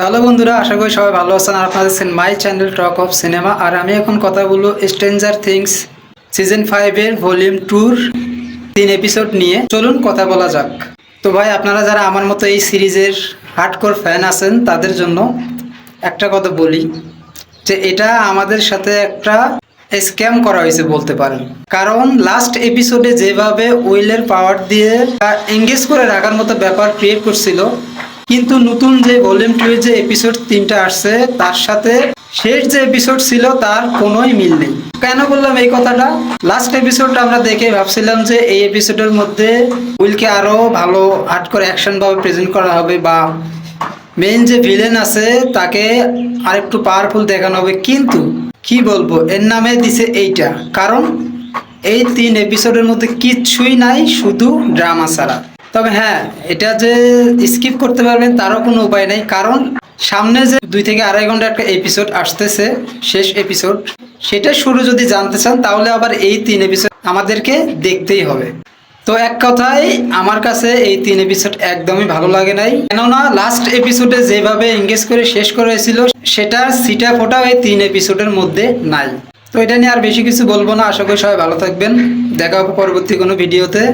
Hello বন্ধুরা, আশা করি সবাই ভালো আছেন। আর আপনারা দেখছেন my channel talk of cinema. আর আমি এখন কথা বলবো স্ট্রেঞ্জার থিংস সিজন 5-এর ভলিউম 2-র 3 এপিসোড নিয়ে। চলুন কথা বলা যাক। তো ভাই, আপনারা যারা আমার মতো এই সিরিজের হার্ডকোর ফ্যান আছেন তাদের জন্য একটা কথা বলি যে এটা আমাদের সাথে একটা স্ক্যাম করা হয়েছে বলতে পারেন। কারণ লাস্ট এপিসোডে যেভাবে উইলের পাওয়ার দিয়ে এঙ্গেজ করে রাখার মতো ব্যাপার ক্রিয়েট করছিল, কিন্তু নতুন যে ভলিউম 2 এর যে এপিসোড 3টা আসছে তার সাথে শেষ যে এপিসোড ছিল তার কোনোই মিল নেই। কেন বললাম এই কথাটা? লাস্ট এপিসোডটা আমরা দেখে ভাবছিলাম যে এই এপিসোডের মধ্যে উইলকে আরো ভালো হার্ড করে অ্যাকশন ভাবে প্রেজেন্ট করা হবে, বা মেইন যে ভিলেন আছে তাকে আরেকটু পাওয়ারফুল দেখানো হবে। কিন্তু কি বলবো, এর নামে দিছে এইটা। কারণ এই 3 এপিসোডের মধ্যে কিচ্ছুই নাই, শুধু ড্রামা ছাড়া। তবে হ্যাঁ, এটা যে স্কিপ করতে পারবেন তারও কোনো উপায় নেই, কারণ সামনে যে 2 থেকে 2.5 ঘন্টা একটা এপিসোড আসতেছে, শেষ এপিসোড, সেটা শুরু যদি জানতে চান তাহলে আবার এই 3 এপিসোড আমাদেরকে দেখতেই হবে। তো এক কথায় আমার কাছে এই 3 এপিসোড একদমই ভালো লাগে নাই, কেননা লাস্ট এপিসোডে যেভাবে এঙ্গেজ করে শেষ করেছিল সেটার সিটা ফোটাও এই 3 এপিসোডের মধ্যে নাই। তো এটা নিয়ে আর বেশি কিছু বলবো না। আশা করি সবাই ভালো থাকবেন। দেখা হবে পরবর্তী কোনো ভিডিওতে।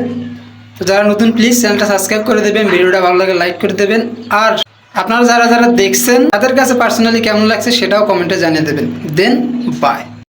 তো যারা নতুন, প্লিজ চ্যানেলটা সাবস্ক্রাইব করে দেবেন, ভিডিওটা ভালো লাগে লাইক করে দেবেন। আর আপনারা যারা যারা দেখছেন তাদের কাছে পার্সোনালি কেমন লাগছে সেটাও কমেন্টে জানিয়ে দেবেন। দেন বাই।